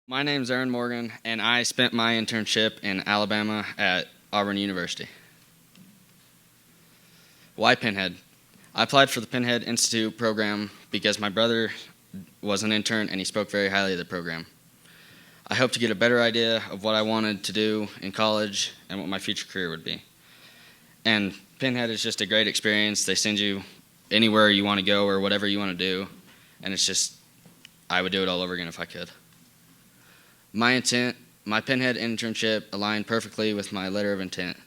My name's Aaron Morgan, and I spent my internship in Alabama at Auburn University. Why Pinhead? I applied for the Pinhead Institute program because my brother was an intern and he spoke very highly of the program. I hoped to get a better idea of what I wanted to do in college and what my future career would be. And Pinhead is just a great experience. They send you anywhere you want to go or whatever you want to do, and I would do it all over again if I could. My Pinhead internship aligned perfectly with my letter of intent.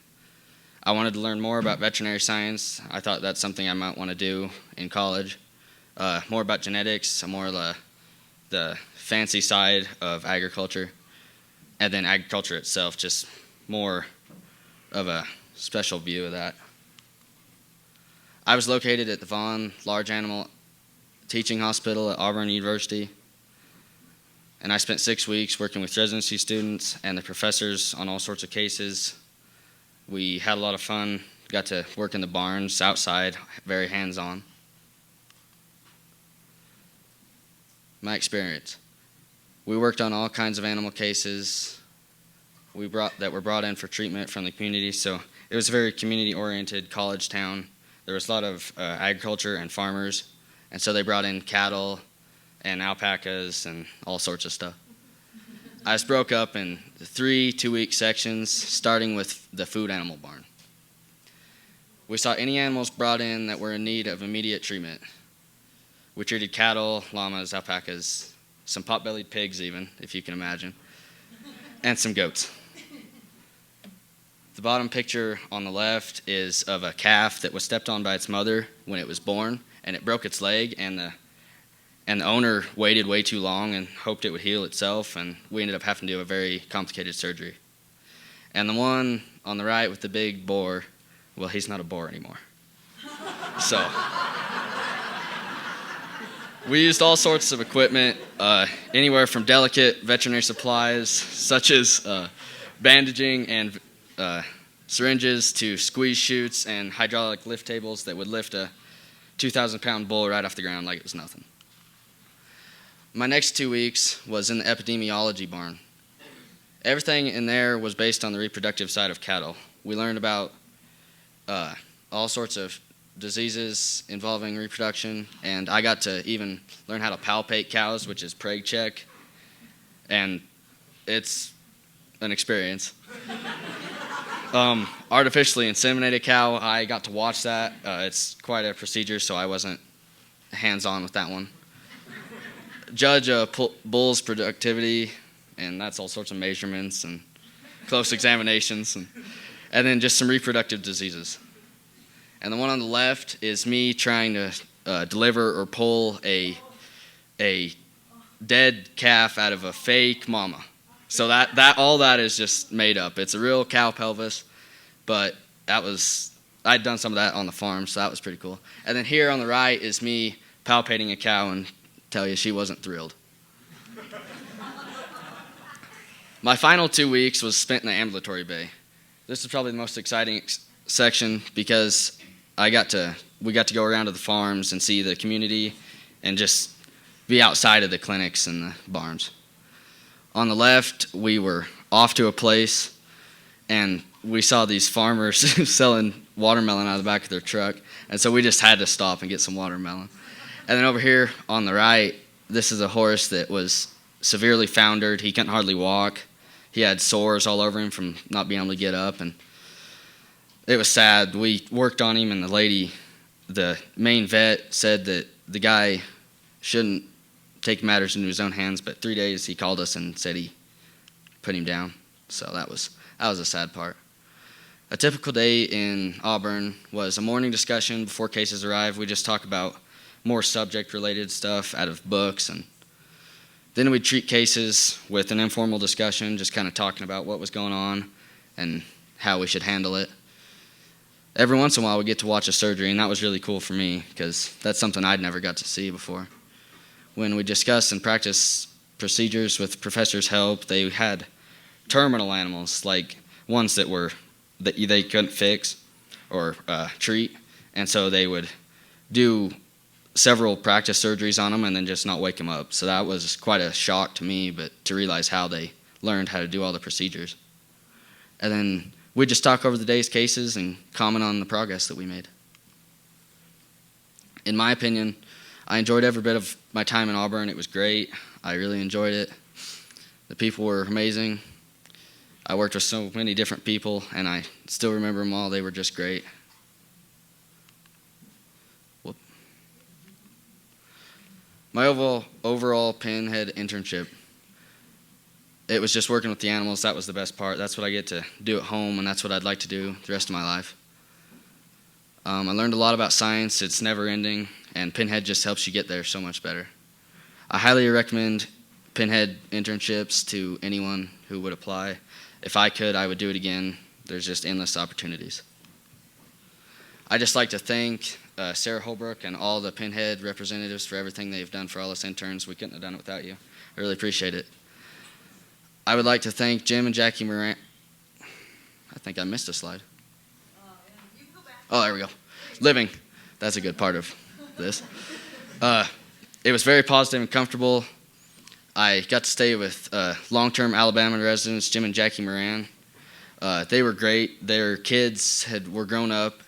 I wanted to learn more about veterinary science. I thought that's something I might want to do in college. More about genetics, more the fancy side of agriculture, and then agriculture itself, just more of a special view of that. I was located at the Vaughn Large Animal Teaching Hospital at Auburn University, and I spent 6 weeks working with residency students and the professors on all sorts of cases. We had a lot of fun, got to work in the barns outside, very hands-on. My experience. We worked on all kinds of animal cases that were brought in for treatment from the community, so it was a very community-oriented college town. There was a lot of agriculture and farmers, and so they brought in cattle and alpacas and all sorts of stuff. I was broke up in 3 2-week sections, starting with the food animal barn. We saw any animals brought in that were in need of immediate treatment. We treated cattle, llamas, alpacas, some pot-bellied pigs even, if you can imagine, and some goats. The bottom picture on the left is of a calf that was stepped on by its mother when it was born, and it broke its leg, and the owner waited way too long and hoped it would heal itself, and we ended up having to do a very complicated surgery. And the one on the right with the big boar, well, he's not a boar anymore. So we used all sorts of equipment, anywhere from delicate veterinary supplies, such as bandaging and syringes, to squeeze chutes and hydraulic lift tables that would lift a 2,000-pound bull right off the ground like it was nothing. My next 2 weeks was in the epidemiology barn. Everything in there was based on the reproductive side of cattle. We learned about all sorts of diseases involving reproduction, and I got to even learn how to palpate cows, which is preg check, and it's an experience. Artificially inseminate a cow, I got to watch that. It's quite a procedure, so I wasn't hands-on with that one. Judge a bull's productivity, and that's all sorts of measurements and close examinations, and then just some reproductive diseases. And the one on the left is me trying to deliver or pull a dead calf out of a fake mama. So that all that is just made up. It's a real cow pelvis, but I'd done some of that on the farm, so that was pretty cool. And then here on the right is me palpating a cow, and tell you she wasn't thrilled. My final 2 weeks was spent in the ambulatory bay. This is probably the most exciting section because we got to go around to the farms and see the community and just be outside of the clinics and the barns. On the left, we were off to a place, and we saw these farmers selling watermelon out of the back of their truck, and so we just had to stop and get some watermelon. And then over here on the right, this is a horse that was severely foundered. He couldn't hardly walk. He had sores all over him from not being able to get up, and it was sad. We worked on him, and the main vet, said that the guy shouldn't take matters into his own hands, but 3 days he called us and said he put him down. So that was a sad part. A typical day in Auburn was a morning discussion before cases arrived. We just talk about more subject-related stuff out of books, and then we'd treat cases with an informal discussion, just kind of talking about what was going on and how we should handle it. Every once in a while, we'd get to watch a surgery, and that was really cool for me because that's something I'd never got to see before. When we discussed and practiced procedures with professors' help, they had terminal animals, like ones that they couldn't fix or treat, and so they would do several practice surgeries on them and then just not wake them up. So that was quite a shock to me, but to realize how they learned how to do all the procedures. And then we'd just talk over the day's cases and comment on the progress that we made. In my opinion, I enjoyed every bit of my time in Auburn. It was great. I really enjoyed it. The people were amazing. I worked with so many different people, and I still remember them all. They were just great. My overall pinhead internship, it was just working with the animals. That was the best part. That's what I get to do at home, and that's what I'd like to do the rest of my life. I learned a lot about science. It's never ending, and pinhead just helps you get there so much better. I highly recommend pinhead internships to anyone who would apply. If I could, I would do it again. There's just endless opportunities. I'd just like to thank Sarah Holbrook and all the pinhead representatives for everything they've done for all us interns. We couldn't have done it without you. I really appreciate it. I would like to thank Jim and Jackie Moran. I think I missed a slide. Oh, there we go. Living. That's a good part of this. It was very positive and comfortable. I got to stay with long-term Alabama residents, Jim and Jackie Moran. They were great. Their kids were grown up,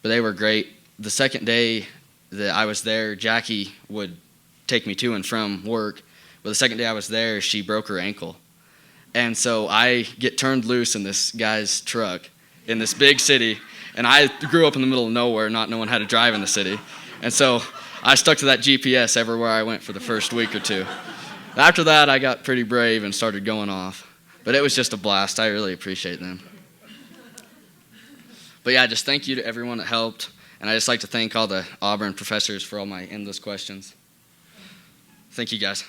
but they were great. The second day that I was there, Jackie would take me to and from work. But the second day I was there, she broke her ankle. And so I get turned loose in this guy's truck in this big city. And I grew up in the middle of nowhere, not knowing how to drive in the city. And so I stuck to that GPS everywhere I went for the first week or two. After that, I got pretty brave and started going off. But it was just a blast. I really appreciate them. But yeah, just thank you to everyone that helped. And I'd just like to thank all the Auburn professors for all my endless questions. Thank you, guys.